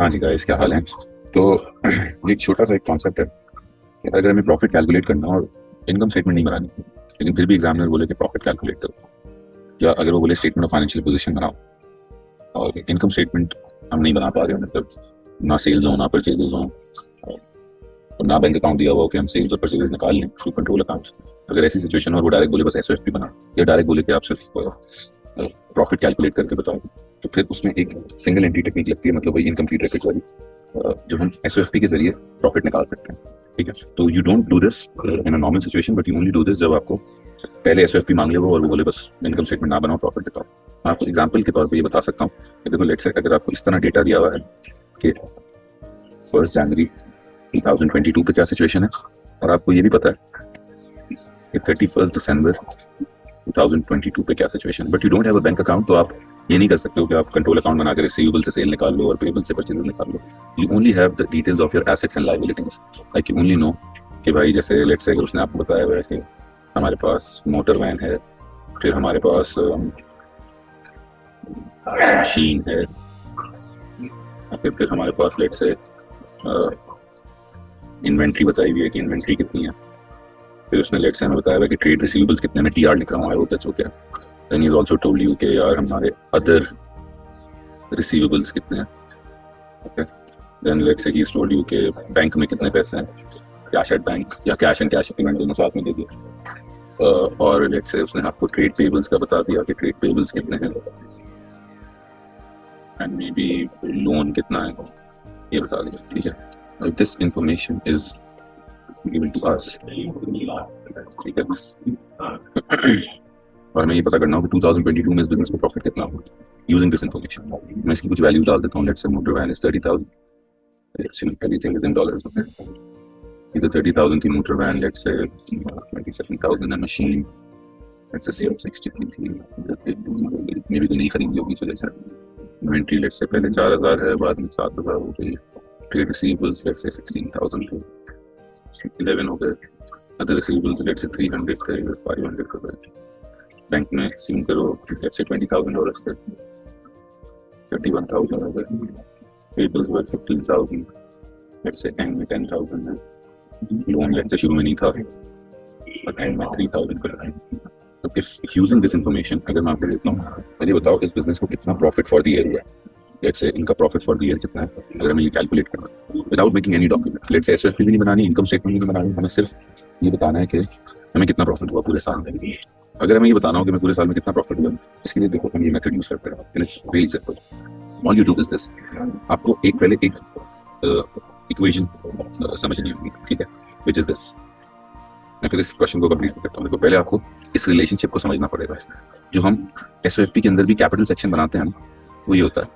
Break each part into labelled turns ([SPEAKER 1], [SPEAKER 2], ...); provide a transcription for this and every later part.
[SPEAKER 1] हाँ जी गाइस, क्या हाल है। तो एक छोटा सा एक कॉन्सेप्ट है कि अगर हमें प्रॉफिट कैलकुलेट करना और इनकम स्टेटमेंट नहीं बनानी, लेकिन फिर भी एग्जामिनर बोले कि प्रॉफिट कैलकुलेट करो, या अगर वो बोले स्टेटमेंट ऑफ फाइनेंशियल पोजीशन बनाओ और इनकम स्टेटमेंट हम नहीं बना पा रहे, मतलब ना सेल्स हो ना परचेजेस हो और ना बैंक अकाउंट दिया हुआ हो कि हम सेल्स और परचेजेस निकाल लें थ्रू कंट्रोल अकाउंट्स। अगर ऐसी सिचुएशन और वो डायरेक्ट बोले बस एसओएफपी बना, या डायरेक्ट बोले कि आप सिर्फ प्रॉफिट कैलकुलेट करके बताओ, तो फिर उसमें एक सिंगल एंट्री टेक्निक लगती है, मतलब वही इनकम्प्लीट रेकॉर्ड्स वाली, जो हम एसओएफपी के जरिए प्रॉफिट निकाल सकते हैं। ठीक है, तो you don't do this in a normal situation, but you only do this जब आपको पहले एसओएफपी मांग ले वो और वो बोले बस इनकम स्टेटमेंट ना बनाओ, प्रॉफिट दिखाओ। मैं आपको एग्जांपल के तौर पे ये बता सकता हूँ कि देखो, लेट्स से अगर आपको इस तरह डेटा दिया हुआ है कि 1 जनवरी 2022 पे क्या सिचुएशन है, और आपको ये भी पता है कि 31 दिसंबर 2022 पे क्या सिचुएशन है, but you don't have a bank account, तो आप ये नहीं कर सकते हो कि आप कंट्रोल अकाउंट बनाकर रिसीवेबल से सेल निकाल लो और पेबल से परचेज निकाल लो। You only have the details of your assets and liabilities. Like you only know कि भाई जैसे लेट्स से उसने आपको बताया हुआ है कि हमारे पास मोटर वैन है, फिर हमारे पास मशीन है, फिर हमारे पास लेट्स से इन्वेंट्री बताई हुई है कि इन्वेंट्री कितनी है, फिर उसने लेट्स से हमें बताया हुआ कि ट्रेड रिसीवेबल्स कितने में टीआर लिख रहा हूँ, वो टच हो गया। Then he's also told you कि यार हमारे अदर रिसीवेबल्स कितने हैं। Okay, then let's say he's told you कि बैंक में कितने पैसे हैं, कैश एट बैंक या कैश एंड कैश पेमेंट दोनों साथ में दे दिए। और लेट्स से उसने आपको ट्रेड पेबल्स का बता दिया कि ट्रेड पेबल्स कितने हैं एंड मे बी लोन कितना है, ये बता दिया। ठीक है, if this information is given to us, ठीक है, और मैं ये पता करना हो कि 2022 में इस बिजनेस में प्रॉफिट कितना हो यूजिंग दिस इन्फॉर्मेशन, मैं इसकी कुछ वैल्यूज डाल देता हूँ। Let's say motor van is 30,000, everything is in dollars. Okay, इधर 30,000 थी मोटर वैन, लेट्स से 27,000 है मशीन, लेट्स से 63 थी, मे बी तो नहीं खरीदी होगी, so जैसे इन्वेंट्री लेट्स से पहले 4,000 है, बाद में 7,000 हो गई, ट्रेड रिसीवेबल्स लेट्स से 16,000 थे, 11 हो गए, अदर रिसीवेबल्स लेट्स से 300 थे, 500 हो गए, बैंक में सीम करो लेट्स से $20,000 थे, 31,000 हो गए, pebbles were 15,000, let's say end में 10,000 है, लोन लेट्स से शुरू में नहीं था और एंड में 3,000 कर रहे हैं। तो इफ यूजिंग दिस इन्फॉर्मेशन, अगर मैं आपको देता हूँ मुझे बताओ इस बिजनेस को कितना प्रॉफिट फॉर द ईयर हुआ है, लेट्स से इनका प्रॉफिट फॉर द ईयर कितना है, अगर हमें ये कैलकुलेट करना है without making any document, let's say SOFP भी नहीं बनानी, इनकम स्टेटमेंट भी नहीं बनानी, हमें सिर्फ ये बताना है कि हमें कितना प्रॉफिट हुआ पूरे साल में। अगर हमें ये बताना हो कि मैं पूरे साल में कितना प्रॉफिट हुआ, इसके लिए देखो हम ये मेथड यूज करते हैं, it's really simple. All you do is this, आपको पहले एक इक्वेशन समझनी होगी, ठीक है, व्हिच इज दिस। मैं फिर इस क्वेश्चन को कंप्लीट करता हूँ। देखो, पहले आपको इस रिलेशनशिप को समझना पड़ेगा। जो हम एसओएफपी के अंदर भी कैपिटल सेक्शन बनाते हैं वो ये होता है,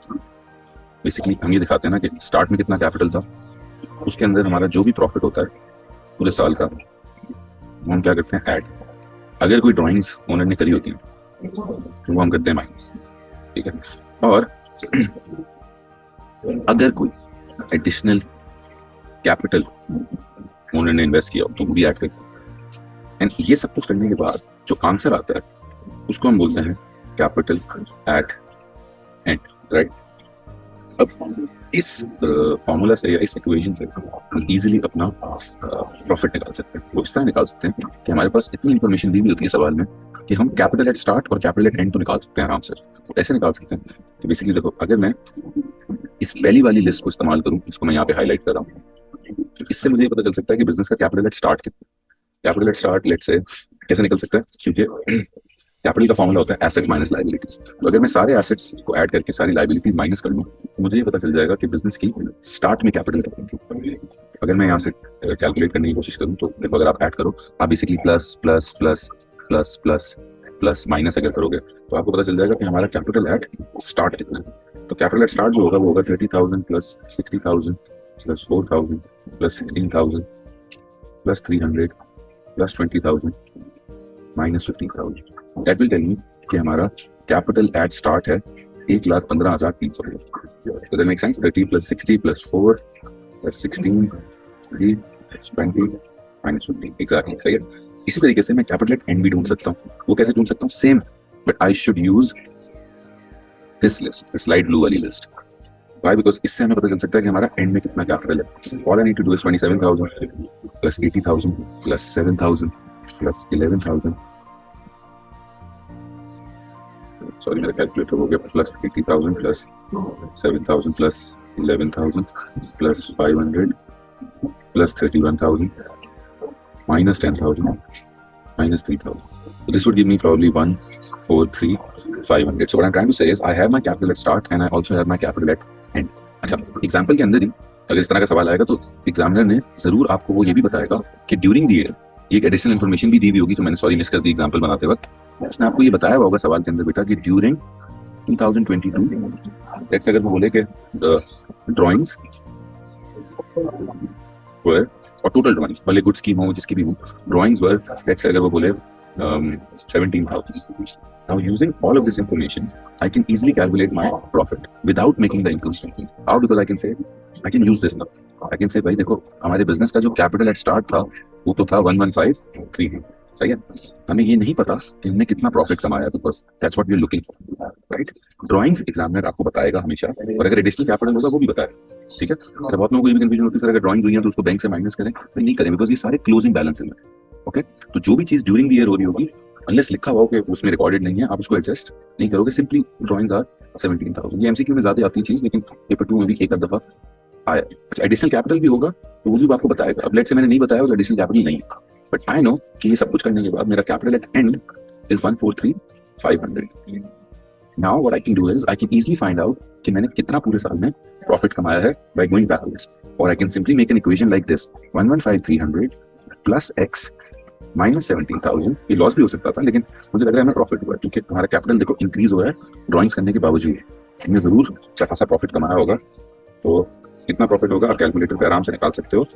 [SPEAKER 1] बेसिकली हम ये दिखाते हैं ना कि स्टार्ट में कितना कैपिटल था, उसके अंदर हमारा जो भी प्रॉफिट होता है पूरे साल का वो हम क्या करते हैं, ऐड। अगर कोई ड्राइंग्स ओनर ने करी होती है तो वो हम करते हैं माइनस, ठीक है। और अगर कोई एडिशनल कैपिटल ओनर ने इन्वेस्ट किया तो वो भी ऐड करते हैं। एंड ये सब कुछ करने के बाद जो आंसर आता है उसको हम बोलते हैं कैपिटल एट एंड, राइट। अब इस फॉर्मूला से या इस इक्वेशन से हम इजीली अपना प्रॉफिट निकाल सकते हैं। वो इस तरह निकाल सकते हैं कि हमारे पास इतनी इन्फॉर्मेशन दी हुई होती है सवाल में कि हम कैपिटल एट स्टार्ट और कैपिटल एट एंड तो निकाल सकते हैं आराम से। तो ऐसे निकाल सकते हैं कि बेसिकली देखो, अगर मैं इस पहली वाली लिस्ट को इस्तेमाल करूँ, इसको मैं यहाँ पे हाईलाइट कर रहा हूँ, तो इससे मुझे पता चल सकता है कि बिजनेस का कैपिटल एट स्टार्ट कितना। Capital eight start let's say कैसे निकल सकता है, क्योंकि कैपिटल का फॉर्मूला होता है एसेट्स माइनस लायबिलिटीज। तो अगर मैं सारे एसेट्स को ऐड करके सारी लायबिलिटीज माइनस कर लूँ तो मुझे ये पता चल जाएगा कि बिजनेस की स्टार्ट में कैपिटल कितनी थी। अगर मैं यहाँ से कैलकुलेट करने की कोशिश करूँ तो देखो, अगर आप ऐड करो, आप basically plus plus plus plus plus plus minus अगर करोगे तो आपको पता चल जाएगा कि हमारा कैपिटल एट स्टार्ट कितना है। तो कैपिटल एट स्टार्ट जो होगा वो होगा 30,000 plus 60,000 plus 4,000 plus 16,000 plus 300 plus 20,000 minus 15,000। That will tell me कि हमारा कैपिटल एट स्टार्ट है 1,15,300। Does that make sense? 30 plus 60 plus 4 plus 16 3 plus 20 minus 15, exactly, सही है। इसी तरीके से मैं कैपिटल एट एंड भी ढूंढ सकता हूँ। वो कैसे ढूंढ सकता हूँ? Same, but I should use this list, slide blue वाली लिस्ट। वाई? बिकॉज इससे हमें पता चल सकता है कि हमारा एंड में कितना कैपिटल है. All I need to do is 27,000 plus 80,000 plus 7,000 plus 11,000. Sorry मेरा कैलकुलेटर हो गया. Plus 80,000 plus 7,000 plus 11,000 plus 500 plus 31,000 minus 10,000 minus 3,000. So this would give me probably 143,500. So what I'm trying to say is I have my capital at start and I also have my capital at end. अच्छा, example के अंदर ही अगर इस तरह का सवाल आएगा तो एग्जामिनर ने जरूर आपको वो ये भी बताएगा कि ड्यूरिंग द ईयर एक एडिशनल इन्फॉर्मेशन भी दी हुई होगी जो मैंने सॉरी मिस कर दी एग्जाम्पल बनाते वक्त. उसने आपको ये बताया होगा सवाल के अंदर बेटा कि ड्यूरिंग 2022 लेट्स अगर वो बोले कि ड्राइंग्स वर और टोटल ड्राइंग्स भले गुड्स की हो जिसकी भी हो ड्राइंग्स वर लेट्स अगर वो बोले 17,000. Now using all of this information I can easily calculate my profit without making the income statement. How? Because I can say I can use this now. I can say भाई देखो हमारे business का जो capital eight start था वो तो था 1,153. सही है. हमें ये नहीं पता कि हमने कितना प्रॉफिट कमाया because that's what we are looking for. Right. Drawings examiner आपको बताएगा हमेशा और अगर एडिशनल कैपिटल होगा वो भी बताएगा. ठीक है. अगर बहुत लोगों को ये कंफ्यूजन होती है अगर ड्राइंग हुई है तो उसको बैंक से माइनस करें तो नहीं करें बिकॉज ये सारे क्लोजिंग बैलेंस हैं. ओके. तो जो भी चीज ड्यूरिंग द ईयर हो रही होगी अनलेस लिखा हुआ हो कि उसमें रिकॉर्डेड नहीं है आप उसको एडजस्ट नहीं करोगे. Simply drawings are 17,000. ये एमसीक्यू में ज्यादा आती है चीज लेकिन पेपर 2 में भी एक आध दफा आया. अच्छा, एडिशनल कैपिटल भी होगा तो वो भी आपको बताएगा. अब लेट से मैंने नहीं बताया वो एडिशनल कैपिटल नहीं है बट आई नो कि ये सब कुछ करने के बाद मेरा capital eight and is 143,500. Now what I can do is I can easily find out कि मैंने कितना पूरे साल में प्रॉफिट कमाया है बाय गोइंग बैकवर्ड्स. और I can simply make an equation like this 115,300 plus x minus 17,000. ये लॉस भी हो सकता था लेकिन मुझे लग रहा है मैं प्रॉफिट हुआ क्योंकि तुम्हारा कैपिटल देखो इंक्रीज हुआ है ड्राइंग्स करने के बावजूद. तुमने जरूर अच्छा खासा प्रॉफिट कमाया होगा. तो कितना प्रॉफिट होगा आप कैलकुलेटर पे आराम से निकाल सकते हो.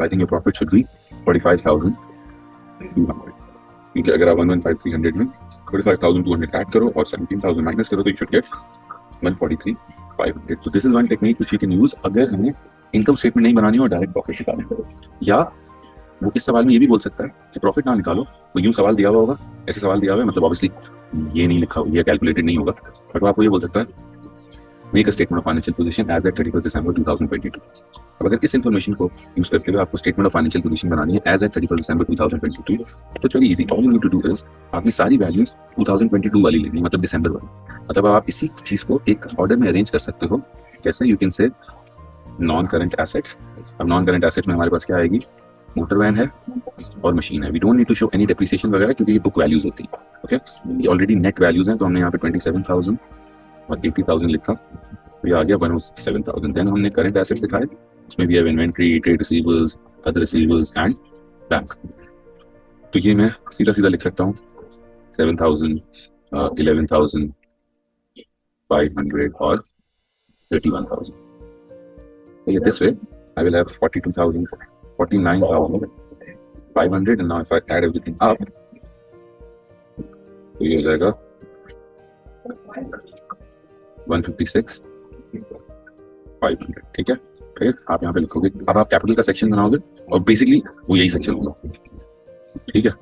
[SPEAKER 1] I think your profit should be 45,200 क्योंकि अगर आप 115,300 में 45,200 ऐड करो और 17,000 माइनस करो तो यू शुड गेट 143,500. तो this is one technique which you can use अगर हमें इनकम स्टेटमेंट नहीं बनानी और डायरेक्ट प्रॉफिट निकालना. या वो इस सवाल में ये भी बोल सकता है कि प्रॉफिट ना निकालो तो यूं सवाल दिया हुआ होगा ऐसे सवाल दिया हुआ है मतलब ऑब्वियसली ये नहीं लिखा ये कैलकुलेटेड नहीं होगा बट वो आपको ये बोल सकता है make a statement of financial position as at 31 December 2022. अब अगर इस इन्फॉर्मेशन को यूज करते हुए आपको स्टेटमेंट ऑफ फाइनेंशियल पोजीशन बनानी है एज एट 31 दिसंबर 2022 तो चलिए easy. All you need to do is आपने सारी वैल्यूज 2022 वाली लेनी मतलब दिसंबर वाली. मतलब आप इसी चीज को एक ऑर्डर में अरेंज कर सकते हो. जैसे you can say non current assets. अब नॉन करंट एसेट्स में हमारे पास क्या आएगी मोटर वैन है और मशीन है. We don't need to show any depreciation वगैरह क्योंकि ये बुक वैल्यूज होती है. ओके. ये ऑलरेडी नेट वैल्यूज हैं तो हमने यहाँ पे 27,000 और 80,000 लिखा तो ये आ गया 107,000. देन हमने करंट एसेट्स दिखाए उसमें भी है inventory trade receivables other receivables and bank. तो ये मैं सीधा सीधा लिख सकता हूँ 7,000 11,500 और 31,000. तो ये this way I will have 42,000 49,500 and now if I add everything up तो ये हो जाएगा 156,500. ठीक है. फिर आप यहाँ पे लिखोगे. अब आप कैपिटल का सेक्शन बनाओगे और बेसिकली वो यही सेक्शन होगा. ठीक है.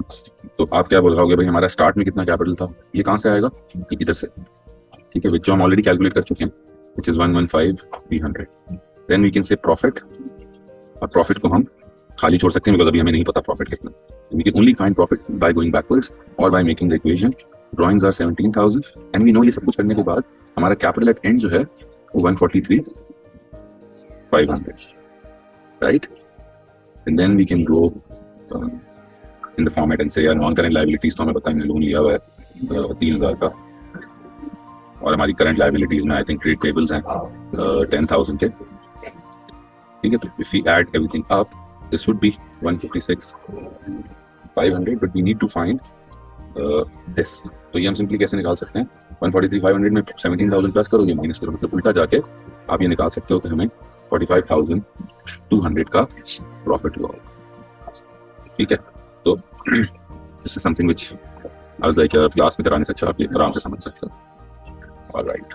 [SPEAKER 1] तो आप क्या बोलोगे भाई हमारा स्टार्ट में कितना कैपिटल था ये कहाँ से आएगा इधर से. ठीक है. विच हम ऑलरेडी कैलकुलेट कर चुके हैं which is 115,300. Then we can say profit और प्रॉफिट को हम खाली छोड़ सकते हैं बिकॉज अभी हमें नहीं पता प्रॉफिट कितना. We can only find profit by going backwards और by making the equation. Drawings are 17,000 and we know ये सब कुछ करने के बाद हमारा कैपिटल एट एंड जो है वो 143,500. Right. And then we can go in the format and say यार नॉन करंट लायबिलिटीज तो हमें पता है हमने लोन लिया हुआ है 3,000 का और हमारी करंट लायबिलिटीज में आई थिंक ट्रेड पेबल्स हैं 10,000 के. ठीक है. तो if we add everything up this would be 156,500 but we need to find this. तो ये हम सिंपली कैसे निकाल सकते हैं 143,500 में 17,000 प्लस करो ये माइनस करो मतलब उल्टा जाके आप ये निकाल सकते हो कि हमें 45,200 का प्रॉफिट हुआ होगा. ठीक है. तो this is something which I was like class में कराने से अच्छा आप ये आराम से समझ सकते हो. ऑलराइट.